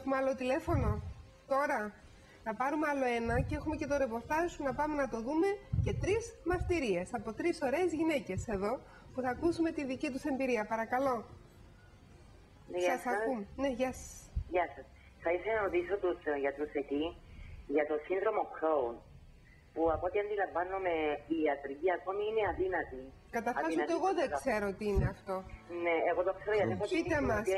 έχουμε άλλο τηλέφωνο τώρα. Θα πάρουμε άλλο ένα και έχουμε και το ρεπορτάζ σου να πάμε να το δούμε και 3 μαρτυρίες από 3 ωραίες γυναίκες εδώ που θα ακούσουμε τη δική τους εμπειρία. Παρακαλώ. Γεια σας. Ακούμε. Ναι, γεια σας. Γεια σας. Θα ήθελα να ρωτήσω τους γιατρούς εκεί για το σύνδρομο Crohn, που από ό,τι αντιλαμβάνομαι η ιατρική ακόμη είναι αδύνατη. Καταρχάς ούτε εγώ δεν ξέρω τι είναι αυτό. Ναι, εγώ το ξέρω γιατί έχω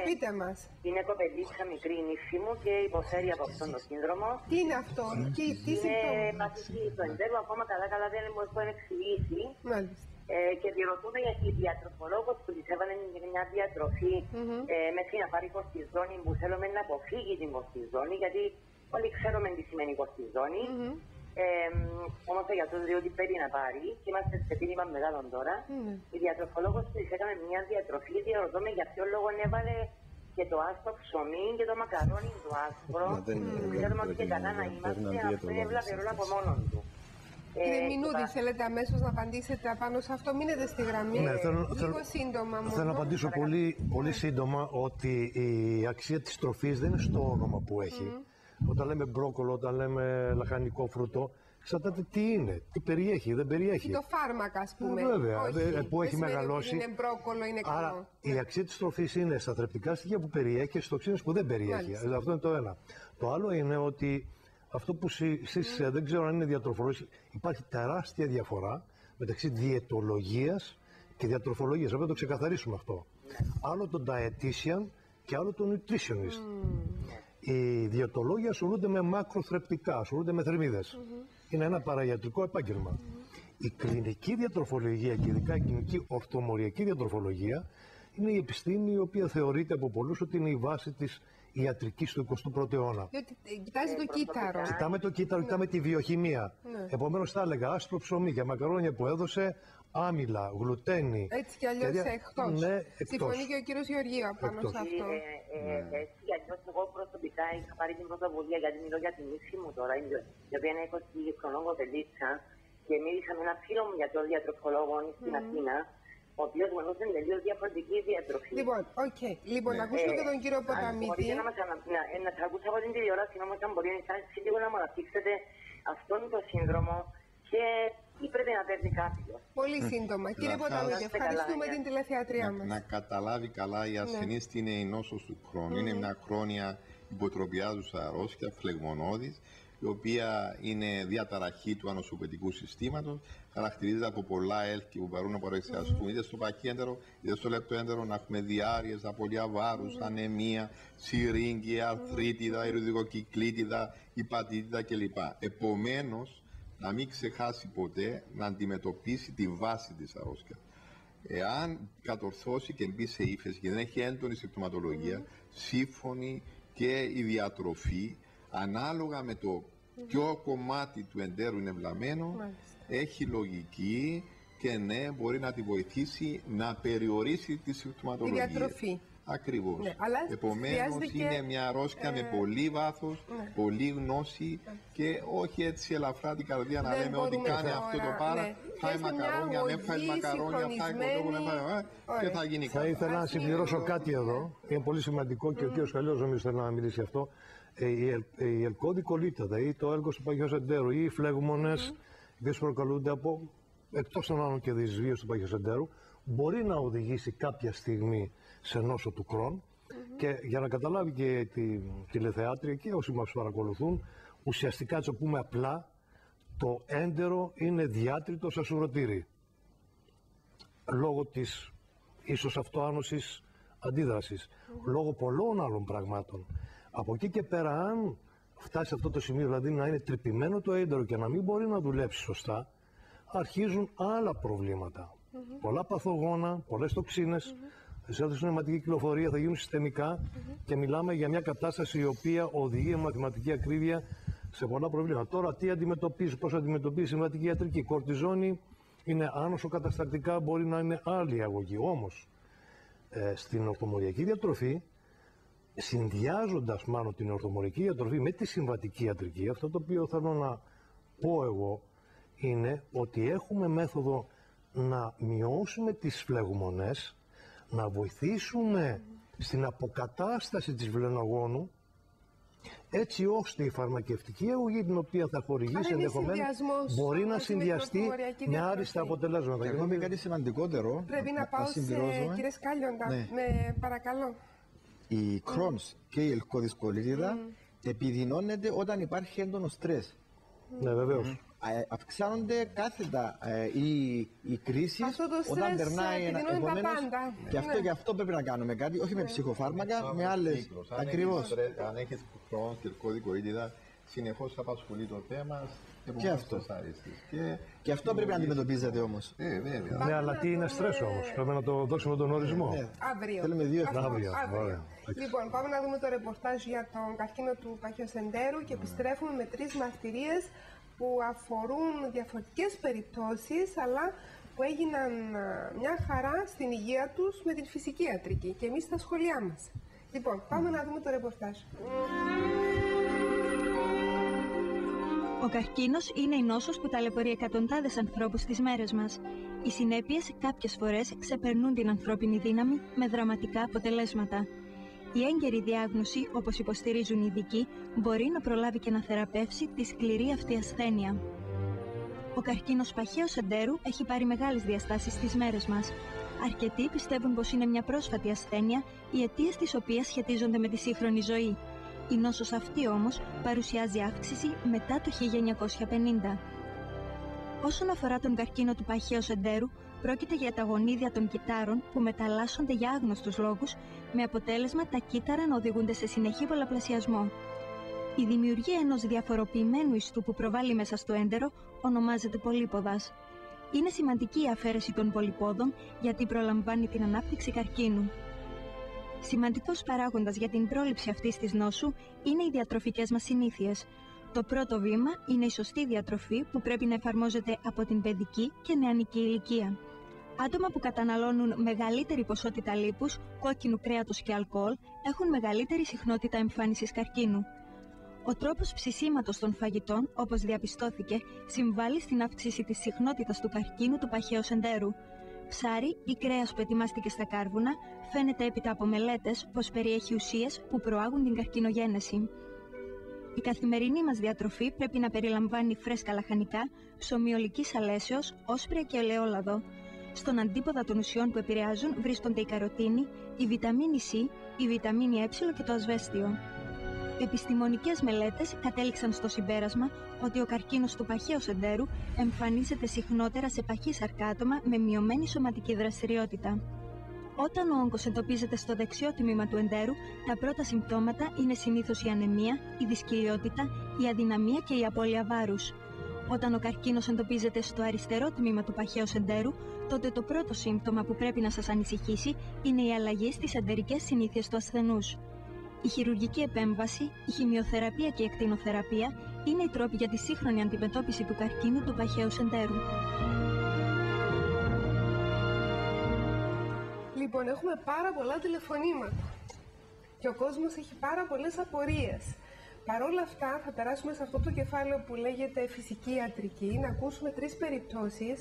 πείτε μας. Είναι κοπελίτσα μικρή η νύφη μου και υποφέρει από αυτόν τον σύνδρομο. Τι είναι αυτό, τι είναι μαθητή του εντέρου, ακόμα καλά δεν μου έχουν εξηγήσει. Μάλιστα. Και διερωτούμε γιατί η διατροφολόγος που της έβαλε μια διατροφή μέχρι να πάρει κορτιζόνη που θέλουμε να αποφύγει την κορτιζόνη, γιατί όλοι ξέρουμε τι σημαίνει κορτιζόνη. Όμως ο γιατρός λέει ότι πρέπει να πάρει και είμαστε σε πίνημα μεγάλων τώρα. Η διατροφολόγος της έκανε μια διατροφή, διαρωτούμε για ποιο λόγο έβαλε και το άσπρο ψωμί και το μακαρόνι του άσπρο. Ξέρουμε ότι και καλά να είμαστε, αυτό είναι βλαβερό από μόνον του. Κύριε Μινούδη, θέλετε αμέσως να απαντήσετε απάνω σε αυτό, μείνετε στη γραμμή. Ναι, λίγο σύντομα μόνο. Θέλω να απαντήσω πολύ σύντομα ότι η αξία της τροφής δεν είναι στο όνομα που έχει. Όταν λέμε μπρόκολο, όταν λέμε λαχανικό φρούτο, εξαρτάται τι είναι, τι περιέχει, δεν περιέχει. Και το φάρμακα, ας πούμε. Βέβαια, που έχει μεγαλώσει. Είναι μπρόκολο, είναι καλό. Άρα η αξία της τροφής είναι στα θρεπτικά στοιχεία που περιέχει και στις τοξίνες που δεν περιέχει. Δηλαδή, αυτό είναι το ένα. Το άλλο είναι ότι αυτό που εσείς δεν ξέρω αν είναι διατροφολόγοι, υπάρχει τεράστια διαφορά μεταξύ διαιτολογίας και διατροφολογίας. Πρέπει να το ξεκαθαρίσουμε αυτό. Άλλο το dietitian και άλλο το nutritionist. Οι διαιτολόγοι ασχολούνται με μακροθρεπτικά, ασχολούνται με θερμίδες. Είναι ένα παραγιατρικό επάγγελμα. Η κλινική διατροφολογία και ειδικά η κλινική ορθομοριακή διατροφολογία είναι η επιστήμη η οποία θεωρείται από πολλούς ότι είναι η βάση της ιατρικής του 21ου αιώνα. Διότι κοιτάζει το κύτταρο. Κοιτάμε το κύτταρο, κοιτάμε τη βιοχημία. Επομένως θα έλεγα άσπρο ψωμί για μακαρόνια που έδωσε, άμυλα, γλουτένι. Έτσι κι αλλιώς εκτός. Ναι, εκτός. Συμφωνεί και ο κύριος Γεωργίου απάνω σε αυτό. Έτσι κι αλλιώς εγώ προσωπικά είχα πάρει την πρωτοβουλία, γιατί μιλώ για την ύφη μου τώρα, η οποία είναι 20 χρονών κοπελίτσα, και μίλησα με ένα φίλο μου για τον διατροφολόγο στην Αθήνα, ο οποίος γνωρούσε τελείως διαφορετική διατροφή. Λοιπόν, να ακούσουμε και τον κύριο Ποταμίτη. Μπορείτε να σας ακούσω από την τηλεόραση, όμως αν μπορεί να σας λίγο να μου αναπτύξετε αυτόν τον σύνδρομο και τι πρέπει να παίρνει κάποιος. Πολύ σύντομα. Κύριε Ποταμίτη, ευχαριστούμε την τηλεθεατρία μας. Να καταλάβει καλά η ασθενής τι είναι η νόσος του Crohn. Είναι μια χρόνια υποτροπιάζουσα αρρώστια, φλεγμονώδης, η οποία είναι διαταραχή του ανοσοποιητικού συστήματος, χαρακτηρίζεται από πολλά έλκη που μπορούν να παρεξιαστούν είτε στο παχύέντερο είτε στο λεπτοέντερο, να έχουμε διάρειες, απώλεια βάρους, ανεμία, συρρήγγια, αρθρίτιδα, ειρηνικοκυκλίτιδα, υπατήτιδα κλπ. Επομένως, να μην ξεχάσει ποτέ να αντιμετωπίσει τη βάση της αρρώστιας. Εάν κατορθώσει και μπει σε ύφεση και δεν έχει έντονη συμπτωματολογία, σύμφωνη και η διατροφή, ανάλογα με το ποιο κομμάτι του εντέρου είναι βλαμμένο, έχει λογική και ναι, μπορεί να τη βοηθήσει να περιορίσει τη συμπτωματολογία. Η διατροφή. Ακριβώς. Ναι, επομένως είναι μια αρρώστια με πολύ βάθος, πολύ γνώση και όχι έτσι ελαφρά την καρδία να λέμε ότι κάνει αυτό το πάρα, φάει μακαρόνια, δεν φάει μακαρόνια, φάει κοτόπουλο, δεν φάει και θα γίνει καλά. Θα ήθελα να συμπληρώσω κάτι εδώ, είναι πολύ σημαντικό και ο κ. Χαλιός νομίζω θέλει να μιλήσει αυτό. Η ελκώδη κολλήτιδα ή το έλκος του παχαίου εντέρου ή οι φλεγμονές, οι οποίες προκαλούνται από εκτός των άλλων και δυσβίωση του παχαίου εντέρου, μπορεί να οδηγήσει κάποια στιγμή σε νόσο του Crohn. Και για να καταλάβει και τη τηλεθεάτρια και όσοι μας παρακολουθούν, ουσιαστικά, έτσι πούμε απλά, το έντερο είναι διάτριτο σε σουρωτήρι. Λόγω της ίσως αυτοάνωσης αντίδρασης, λόγω πολλών άλλων πραγμάτων. Από εκεί και πέρα, αν φτάσει σε αυτό το σημείο, δηλαδή να είναι τρυπημένο το έντερο και να μην μπορεί να δουλέψει σωστά, αρχίζουν άλλα προβλήματα. Πολλά παθογόνα, πολλές τοξίνες, σε αιματική κυκλοφορία θα γίνουν συστημικά και μιλάμε για μια κατάσταση η οποία οδηγεί με μαθηματική ακρίβεια σε πολλά προβλήματα. Τώρα τι αντιμετωπίζει, πώς αντιμετωπίζει η συμβατική ιατρική. Κορτιζόνη είναι άνοσο καταστακτικά, μπορεί να είναι άλλη αγωγή. Όμως στην ορθομοριακή διατροφή, συνδυάζοντας μάλλον την ορθομοριακή διατροφή με τη συμβατική ιατρική, αυτό το οποίο θέλω να πω εγώ είναι ότι έχουμε μέθοδο να μειώσουμε τις έτσι ώστε η φαρμακευτική αγωγή την οποία θα χορηγήσει ενδεχομένως μπορεί να συνδυαστεί με άριστα αποτελέσματα. Και ακόμη κάτι σημαντικότερο. Πρέπει να πάω σε κύριε Σκάλιοντα, παρακαλώ. Η Crohn's και η ελκώδης-κολίτιδα επιδεινώνεται όταν υπάρχει έντονο στρες. Ναι, βεβαίως. Αυξάνονται κάθετα οι κρίσεις όταν περνάει ένα επομένως. Και αυτό πρέπει να κάνουμε κάτι, όχι με ψυχοφάρμακα, με άλλες. Ακριβώς. Αν έχεις Crohn's και ελκώδη-κολίτιδα, συνεχώς απασχολεί το θέμα. Και αυτό. Και αυτό πρέπει να αντιμετωπίζετε όμως. Ναι, αλλά τι είναι στρες όμως, πρέπει να το δώσουμε τον ορισμό. Αύριο. Θέλουμε 2 αύριο. Λοιπόν, πάμε να δούμε το ρεπορτάζ για τον καρκίνο του παχαιοσεντέρου και επιστρέφουμε με 3 μαρτυρίες που αφορούν διαφορετικές περιπτώσεις, αλλά που έγιναν μια χαρά στην υγεία τους με την φυσική ιατρική και εμείς στα σχολεία μας. Λοιπόν, πάμε να δούμε το ρεπορτάζ. Ο καρκίνος είναι η νόσος που ταλαιπωρεί εκατοντάδες ανθρώπους τις μέρες μας. Οι συνέπειες κάποιες φορές ξεπερνούν την ανθρώπινη δύναμη με δραματικά αποτελέσματα. Η έγκαιρη διάγνωση, όπως υποστηρίζουν οι ειδικοί, μπορεί να προλάβει και να θεραπεύσει τη σκληρή αυτή ασθένεια. Ο καρκίνος παχαίου εντέρου έχει πάρει μεγάλες διαστάσεις στις μέρες μας. Αρκετοί πιστεύουν πως είναι μια πρόσφατη ασθένεια, οι αιτίες της οποίας σχετίζονται με τη σύγχρονη ζωή. Η νόσος αυτή όμως παρουσιάζει αύξηση μετά το 1950. Όσον αφορά τον καρκίνο του παχαίου εντέρου, πρόκειται για τα γονίδια των κυττάρων που μεταλλάσσονται για άγνωστους λόγους, με αποτέλεσμα τα κύτταρα να οδηγούνται σε συνεχή πολλαπλασιασμό. Η δημιουργία ενός διαφοροποιημένου ιστού που προβάλλει μέσα στο έντερο ονομάζεται πολύποδας. Είναι σημαντική η αφαίρεση των πολυπόδων γιατί προλαμβάνει την ανάπτυξη καρκίνου. Σημαντικός παράγοντας για την πρόληψη αυτής της νόσου είναι οι διατροφικές μας συνήθειες. Το πρώτο βήμα είναι η σωστή διατροφή που πρέπει να εφαρμόζεται από την παιδική και νεανική ηλικία. Άτομα που καταναλώνουν μεγαλύτερη ποσότητα λίπους, κόκκινου κρέατος και αλκοόλ έχουν μεγαλύτερη συχνότητα εμφάνισης καρκίνου. Ο τρόπος ψησίματος των φαγητών, όπως διαπιστώθηκε, συμβάλλει στην αύξηση της συχνότητας του καρκίνου του παχαίου εντέρου. Ψάρι ή κρέας που ετοιμάστηκε στα κάρβουνα φαίνεται έπειτα από μελέτες πως περιέχει ουσίες που προάγουν την καρκινογένεση. Η καθημερινή μας διατροφή πρέπει να περιλαμβάνει φρέσκα λαχανικά, ψωμί ολικής αλέσεως, όσπρια και ελαιόλαδο. Στον αντίποδα των ουσιών που επηρεάζουν βρίσκονται η καροτίνη, η βιταμίνη C, η βιταμίνη Ε και το ασβέστιο. Επιστημονικές μελέτες κατέληξαν στο συμπέρασμα ότι ο καρκίνος του παχαίου εντέρου εμφανίζεται συχνότερα σε παχύσαρκα άτομα με μειωμένη σωματική δραστηριότητα. Όταν ο όγκος εντοπίζεται στο δεξιό τμήμα του εντέρου, τα πρώτα συμπτώματα είναι συνήθως η ανεμία, η δυσκυλιότητα, η αδυναμία και η απώλεια βάρους. Όταν ο καρκίνος εντοπίζεται στο αριστερό τμήμα του παχαίου εντέρου, τότε το πρώτο σύμπτωμα που πρέπει να σας ανησυχήσει είναι η αλλαγή στις εντερικές συνήθειες του ασθενούς. Η χειρουργική επέμβαση, η χημειοθεραπεία και η εκτινοθεραπεία είναι οι τρόποι για τη σύγχρονη αντιμετώπιση του καρκίνου του παχαίου εντέρου. Λοιπόν, έχουμε πάρα πολλά τηλεφωνήματα και ο κόσμος έχει πάρα πολλές απορίες. Παρ' όλα αυτά θα περάσουμε σε αυτό το κεφάλαιο που λέγεται φυσική ιατρική, να ακούσουμε 3 περιπτώσεις,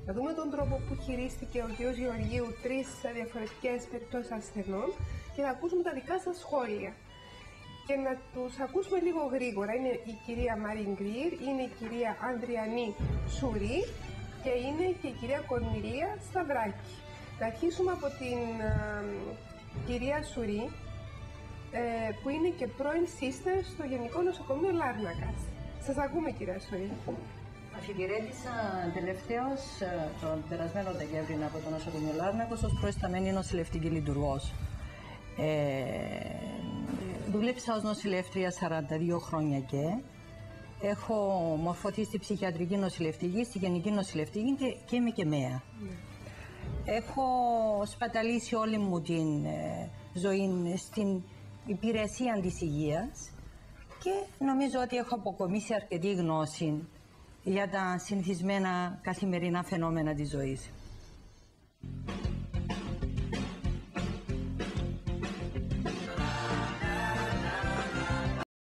να δούμε τον τρόπο που χειρίστηκε ο κ. Γεωργίου 3 διαφορετικές περιπτώσεις ασθενών και να ακούσουμε τα δικά σας σχόλια. Και να τους ακούσουμε λίγο γρήγορα. Είναι η κυρία Μαρίν Γκρι, είναι η κυρία Ανδριανή Σουρή και είναι και η κυρία Κορνηλία Σταυράκη. Να αρχίσουμε από την κυρία Σουρή, που είναι και πρώην σύστερ στο Γενικό Νοσοκομείο Λάρνακας. Σας ακούμε, κυρία Σουρή. Αφιπηρέτησα τελευταίως τον περασμένο Δεκέμβρη από το νοσοκομείο Λάρνακος ως προϊσταμένη νοσηλευτική λειτουργός. Δούλεψα ως νοσηλεύτρια 42 χρόνια και έχω μορφωθεί στη ψυχιατρική νοσηλευτική, στη γενική νοσηλευτική και είμαι και ΜΕΑ. Έχω σπαταλήσει όλη μου την ζωή στην υπηρεσία της υγείας και νομίζω ότι έχω αποκομίσει αρκετή γνώση για τα συνηθισμένα καθημερινά φαινόμενα της ζωής.